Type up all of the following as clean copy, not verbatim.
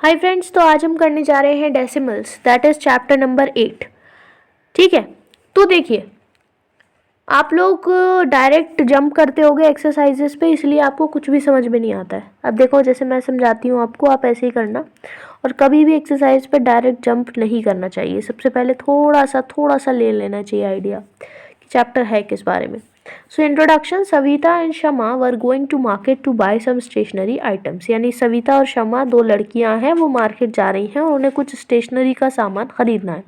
Hi friends, तो आज हम करने जा रहे हैं decimals, that is chapter number 8। ठीक है, तो देखिए आप लोग डायरेक्ट जंप करते होगे एक्सरसाइजेस पे, इसलिए आपको कुछ भी समझ में नहीं आता है। अब देखो, जैसे मैं समझाती हूँ आपको, आप ऐसे ही करना। और कभी भी एक्सरसाइज पे डायरेक्ट जंप नहीं करना चाहिए। सबसे पहले थोड़ा सा ले लेना चाहिए आइडिया कि चैप्टर है किस बारे में। So introduction. Savita and Shama were going to market to buy some stationery items. यानी सविता और शमा दो लड़कियां हैं, वो मार्केट जा रही हैं और उन्हें कुछ स्टेशनरी का सामान खरीदना है।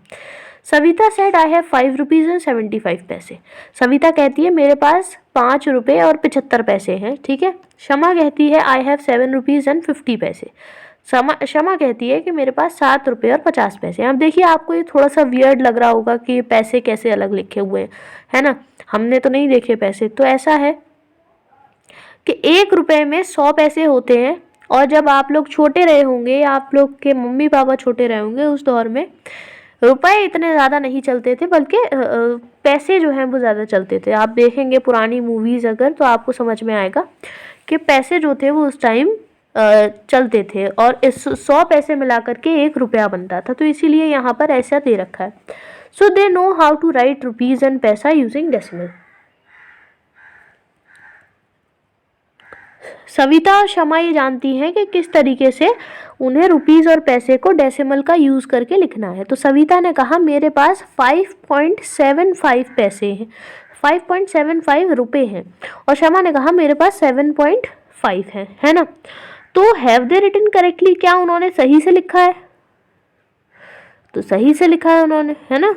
Savita said I have 5 rupees and 75 पैसे। सविता कहती है मेरे पास 5 रुपये और 75 पैसे हैं। ठीक है। शमा कहती है आई हैव 7 रुपीज़ एंड 50 पैसे। शमा कहती है कि मेरे पास 7 रुपये और 50 पैसे हैं। अब देखिए, आपको ये थोड़ा सा वियर्ड लग रहा होगा कि पैसे कैसे अलग लिखे हुए हैं, है ना। हमने तो नहीं देखे पैसे। तो ऐसा है कि 1 रुपये में 100 पैसे होते हैं। और जब आप लोग छोटे रहे होंगे, आप लोग के मम्मी पापा छोटे रहे होंगे, उस दौर में रुपए इतने ज़्यादा नहीं चलते थे, बल्कि पैसे जो हैं वो ज़्यादा चलते थे। आप देखेंगे पुरानी मूवीज़ अगर, तो आपको समझ में आएगा कि पैसे जो थे वो उस टाइम चलते थे। और इस 100 पैसे मिला करके 1 रुपया बनता था। तो इसीलिए यहाँ पर ऐसा दे रखा है। So they know how to write rupees and paisa using decimal. Savita और शमा ये जानती हैं कि किस तरीके से उन्हें रुपीज़ और पैसे को डेसिमल का यूज़ करके लिखना है। तो सविता ने कहा मेरे पास 5.75 पैसे हैं, 5.75 रुपये हैं। और शमा ने कहा मेरे पास 7.5 है ना। तो हैव दे रिटन करेक्टली, क्या उन्होंने सही से लिखा है? तो सही से लिखा है उन्होंने, है ना।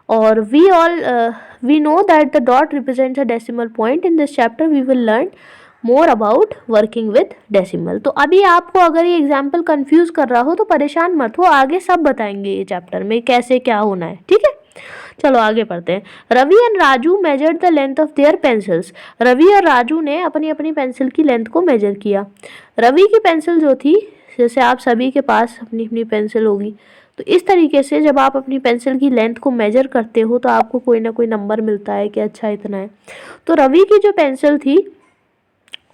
और we know that the dot represents a decimal point. In this chapter we will learn more about working with decimal. तो अभी आपको अगर ये एग्जाम्पल कंफ्यूज कर रहा हो तो परेशान मत हो, आगे सब बताएंगे ये चैप्टर में कैसे क्या होना है। ठीक है, चलो आगे पढ़ते हैं। Ravi and Raju measured the length of their pencils. Ravi और राजू ने अपनी अपनी पेंसिल की लेंथ को मेजर किया। रवि की पेंसिल जो थी, जैसे आप सभी के पास अपनी अपनी पेंसिल होगी, तो इस तरीके से जब आप अपनी पेंसिल की लेंथ को मेजर करते हो तो आपको कोई ना कोई नंबर मिलता है कि अच्छा इतना है। तो रवि की जो पेंसिल थी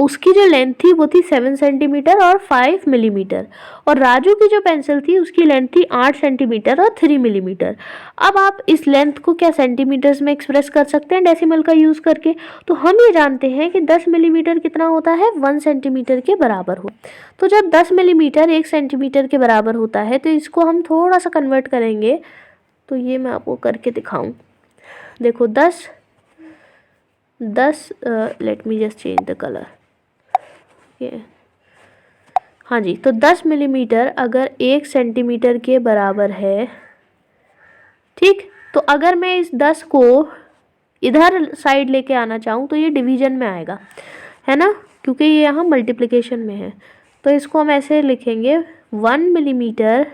उसकी जो लेंथ थी वो थी 7 सेंटीमीटर और 5 मिलीमीटर। और राजू की जो पेंसिल थी उसकी लेंथ थी 8 सेंटीमीटर और 3 मिलीमीटर। अब आप इस लेंथ को क्या सेंटीमीटर्स में एक्सप्रेस कर सकते हैं डेसिमल का यूज़ करके? तो हम ये जानते हैं कि 10 मिलीमीटर कितना होता है, 1 सेंटीमीटर के बराबर हो। तो जब 10 मिलीमीटर 1 सेंटीमीटर के बराबर होता है तो इसको हम थोड़ा सा कन्वर्ट करेंगे। तो ये मैं आपको करके दिखाऊं। देखो 10 let me just change the colour. हाँ जी, तो 10 मिलीमीटर अगर 1 सेंटीमीटर के बराबर है, ठीक, तो अगर मैं इस 10 को इधर साइड लेके आना चाहूँ तो ये डिवीजन में आएगा, है ना, क्योंकि ये यहाँ मल्टीप्लिकेशन में है। तो इसको हम ऐसे लिखेंगे 1 millimetre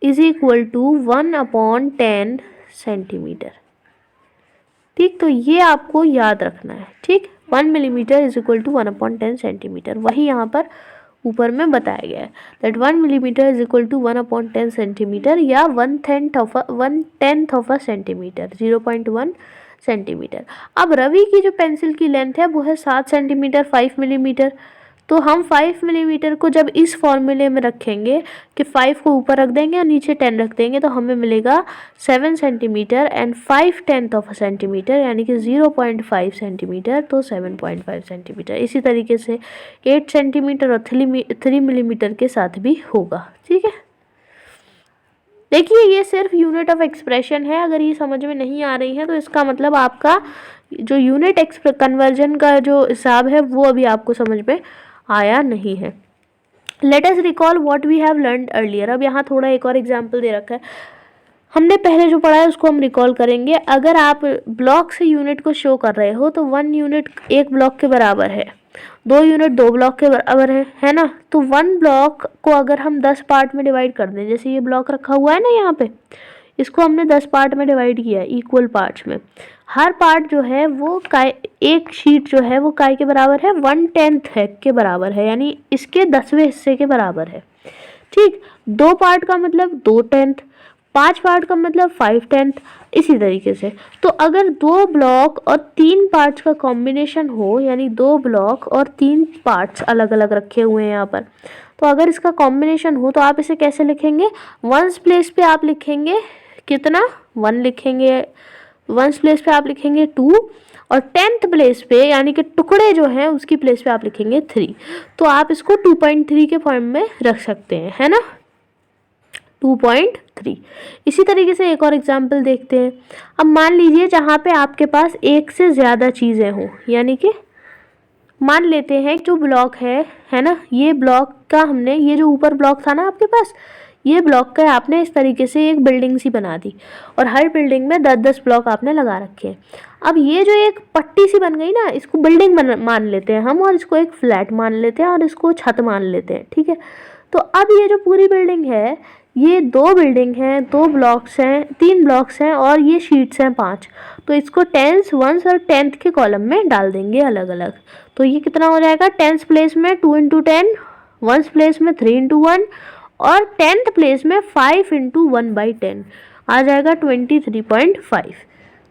is equal to 1/10 centimetre. ठीक, तो ये आपको याद रखना है। ठीक, 1 millimetre is equal to 1/10 centimetre. वही यहाँ पर ऊपर में बताया गया है that 1 millimetre is equal to 1/10 centimetre या 1/10 ऑफ अ सेंटीमीटर, 0.1 सेंटीमीटर। अब रवि की जो पेंसिल की लेंथ है वो है 7 सेंटीमीटर 5 मिलीमीटर। तो हम 5 मिलीमीटर को जब इस फॉर्मूले में रखेंगे कि 5 को ऊपर रख देंगे और नीचे 10 रख देंगे तो हमें मिलेगा 7 सेंटीमीटर एंड 5/10 ऑफ सेंटीमीटर, यानी कि 0.5 सेंटीमीटर, तो 7.5 सेंटीमीटर। इसी तरीके से 8 सेंटीमीटर और 3 मिलीमीटर के साथ भी होगा। ठीक है, देखिए ये सिर्फ यूनिट ऑफ एक्सप्रेशन है। अगर ये समझ में नहीं आ रही है तो इसका मतलब आपका जो यूनिट कन्वर्जन का जो हिसाब है वो अभी आपको समझ में आया नहीं है। Let us recall what we have learned earlier. अब यहाँ थोड़ा एक और एग्जाम्पल दे रखा है। हमने पहले जो पढ़ा है उसको हम रिकॉल करेंगे। अगर आप ब्लॉक से यूनिट को शो कर रहे हो तो 1 यूनिट 1 ब्लॉक के बराबर है, 2 यूनिट 2 ब्लॉक के बराबर है ना। तो 1 ब्लॉक को अगर हम 10 पार्ट में डिवाइड कर दें, जैसे ये ब्लॉक रखा हुआ है ना यहाँ पे, इसको हमने 10 पार्ट में डिवाइड किया है, इक्वल पार्ट्स में। हर पार्ट जो है वो एक शीट जो है वो काय के बराबर है, 1/10 है के बराबर है, यानी इसके 10वें हिस्से के बराबर है। ठीक, 2 पार्ट का मतलब 2/10, 5 पार्ट का मतलब 5/10। इसी तरीके से तो अगर 2 ब्लॉक और 3 पार्ट्स का कॉम्बिनेशन हो, यानी 2 ब्लॉक और 3 पार्ट्स अलग अलग रखे हुए हैं यहाँ पर, तो अगर इसका कॉम्बिनेशन हो तो आप इसे कैसे लिखेंगे? वंस प्लेस पे आप लिखेंगे कितना? 1 लिखेंगे। वंस प्लेस पे आप लिखेंगे 2 और 10th प्लेस पे यानी कि टुकड़े जो हैं उसकी प्लेस पे आप लिखेंगे 3। तो आप इसको 2.3 के फॉर्म में रख सकते हैं, है ना, 2.3। इसी तरीके से एक और एग्जाम्पल देखते हैं। अब मान लीजिए जहाँ पे आपके पास एक से ज़्यादा चीज़ें हों, यानी कि मान लेते हैं जो ब्लॉक है ना, ये ब्लॉक का हमने, ये जो ऊपर ब्लॉक था ना आपके पास, ये ब्लॉक का आपने इस तरीके से एक बिल्डिंग सी बना दी और हर बिल्डिंग में 10-10 ब्लॉक आपने लगा रखे हैं। अब ये जो एक पट्टी सी बन गई ना, इसको बिल्डिंग मान लेते हैं हम, और इसको एक फ्लैट मान लेते हैं और इसको छत मान लेते हैं, ठीक है। तो अब ये जो पूरी बिल्डिंग है, ये 2 बिल्डिंग हैं, 2 ब्लॉक्स हैं, 3 ब्लॉक्स हैं और ये शीट्स हैं 5। तो इसको 10th, 1st और 10th के कॉलम में डाल देंगे अलग अलग। तो ये कितना हो जाएगा? 10th प्लेस में 2 × 10, 1st प्लेस में 3 × 1 और 10th प्लेस में 5 × 1/10 आ जाएगा 23.5।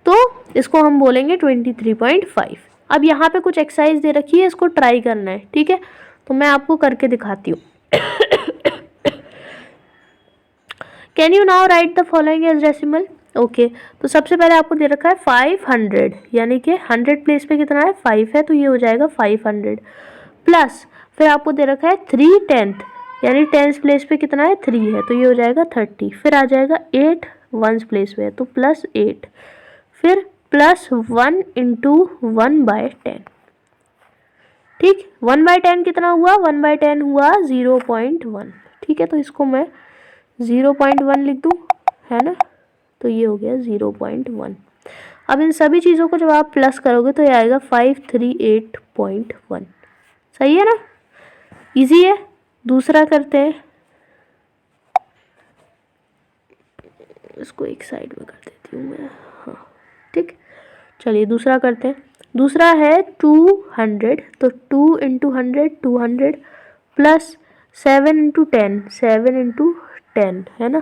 तो इसको हम बोलेंगे 23.5। अब यहाँ पे कुछ एक्सरसाइज दे रखी है, इसको ट्राई करना है, ठीक है। तो मैं आपको करके दिखाती हूँ। Can you now write the following as decimal? Okay, तो सबसे पहले आपको दे रखा है 500, यानी कि 100 प्लेस पे कितना है? 5 है, तो ये हो जाएगा 500 प्लस, फिर आपको दे रखा है 3/10, यानी 10th प्लेस पे कितना है? 3 है, तो ये हो जाएगा 30। फिर आ जाएगा 8 1st प्लेस पे है, तो +8, फिर +1 × 1/10, ठीक। 1/10 कितना हुआ? 1/10 हुआ 0.1, ठीक है। तो इसको मैं 0.1 लिख दूँ, है ना, तो ये हो गया 0.1। अब इन सभी चीज़ों को जब आप प्लस करोगे तो ये आएगा 538.1। सही है ना, इजी है। दूसरा करते हैं, इसको एक साइड में कर देती हूँ मैं, हाँ ठीक। चलिए दूसरा करते हैं। दूसरा है 200, तो 2 × 100 200 प्लस 7 × 10 7 × 10, है ना,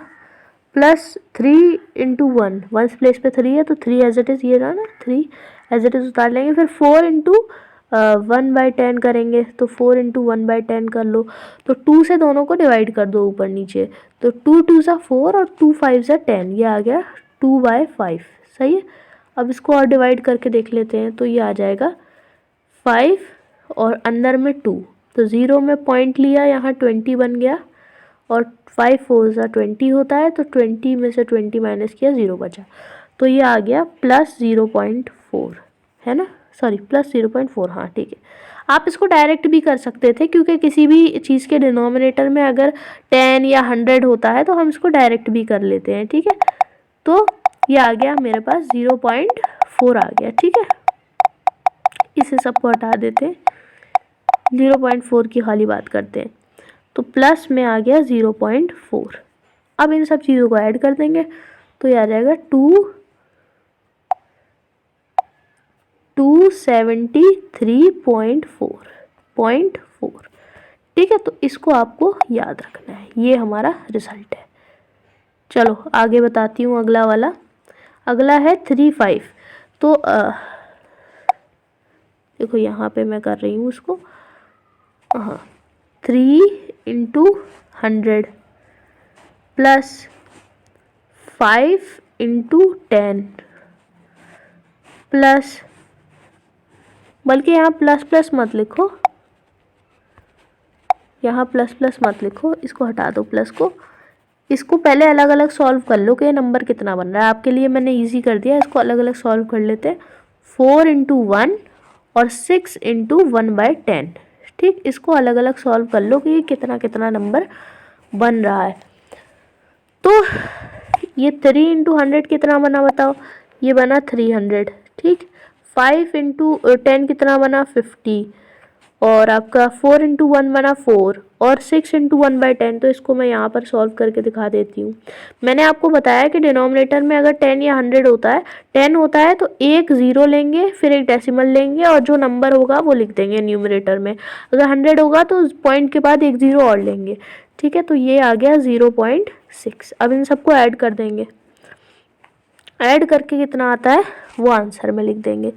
प्लस 3 × 1, 1st प्लेस पे 3 है तो 3 एज इट इज़, ये रहा ना 3 एज इट इज़ उतार लेंगे। फिर 4 × 1/10 करेंगे, तो 4 × 1/10 कर लो, तो 2 से दोनों को डिवाइड कर दो ऊपर नीचे, तो 2 × 2 = 4 और 2 × 5 = 10, ये आ गया 2/5। सही है। अब इसको और डिवाइड करके देख लेते हैं, तो ये आ जाएगा 5 और अंदर में 2, तो 0 में पॉइंट लिया, यहाँ 20 बन गया, और 5 × 4 = 20 होता है, तो 20 में से 20 माइनस किया, 0 बचा, तो ये आ गया +0.4, है ना, सॉरी +0.4, हाँ ठीक है। आप इसको डायरेक्ट भी कर सकते थे, क्योंकि किसी भी चीज़ के डिनोमिनेटर में अगर 10 या 100 होता है तो हम इसको डायरेक्ट भी कर लेते हैं, ठीक है। तो ये आ गया मेरे पास 0.4 आ गया, ठीक है। इसे सबको हटा देते हैं, 0.4 की खाली बात करते हैं, तो प्लस में आ गया 0.4। अब इन सब चीज़ों को ऐड कर देंगे, तो ये आ जाएगा 273.4, ठीक है। तो इसको आपको याद रखना है, ये हमारा रिजल्ट है। चलो आगे बताती हूँ अगला वाला। अगला है 35। तो देखो यहाँ पे मैं कर रही हूँ उसको, हाँ, 3 × 100 प्लस 5 × 10 प्लस, बल्कि यहाँ प्लस प्लस मत लिखो, यहाँ प्लस प्लस मत लिखो, इसको हटा दो प्लस को। इसको पहले अलग अलग सॉल्व कर लो कि नंबर कितना बन रहा है। आपके लिए मैंने इजी कर दिया, इसको अलग अलग सॉल्व कर लेते हैं। 4 × 1 और 6 × 1/10, ठीक। इसको अलग अलग सॉल्व कर लो कि ये कितना कितना नंबर बन रहा है। तो ये 3 × 100 कितना बना बताओ? ये बना 300, ठीक। 5 × 10 कितना बना? 50, और आपका 4 × 1 बना 4, और 6 × 1/10। तो इसको मैं यहाँ पर सॉल्व करके दिखा देती हूँ। मैंने आपको बताया कि डिनोमिनेटर में अगर 10 या 100 होता है, 10 होता है तो एक 0 लेंगे, फिर एक डेसिमल लेंगे, और जो नंबर होगा वो लिख देंगे न्यूमरेटर में। अगर 100 होगा तो पॉइंट के बाद एक 0 और लेंगे, ठीक है। तो ये आ गया 0.7। 6। अब इन सबको ऐड कर देंगे, ऐड करके कितना आता है वो आंसर में लिख देंगे।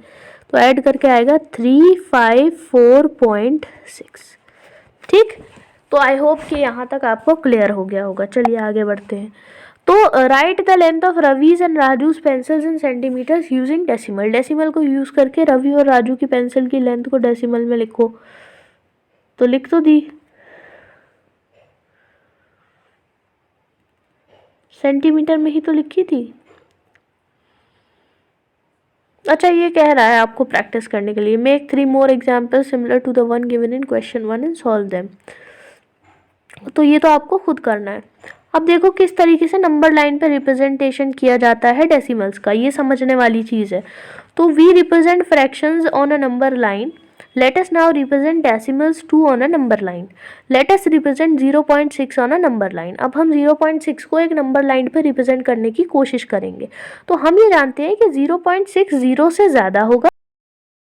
तो ऐड करके आएगा 354.6। ठीक, तो आई होप कि यहाँ तक आपको क्लियर हो गया होगा। चलिए आगे बढ़ते हैं। तो write the length of Ravi's and Raju's pencils in centimetres using decimal. Decimal को यूज करके रवि और राजू की पेंसिल की लेंथ को डेसिमल में लिखो। तो लिख तो दी, सेंटीमीटर में ही तो लिखी थी। अच्छा, ये कह रहा है आपको प्रैक्टिस करने के लिए, make 3 more example similar to the one given in question 1 and solve them. तो ये तो आपको खुद करना है। अब देखो किस तरीके से नंबर लाइन पे रिप्रेजेंटेशन किया जाता है डेसिमल्स का, ये समझने वाली चीज़ है। तो we represent fractions on a number line. Let us now represent decimals 2 on a number line. Let us represent 0.6 on a number line. अब हम 0.6 को एक नंबर लाइन पे रिप्रेजेंट करने की कोशिश करेंगे। तो हम ये जानते हैं कि 0.6 0 से ज़्यादा होगा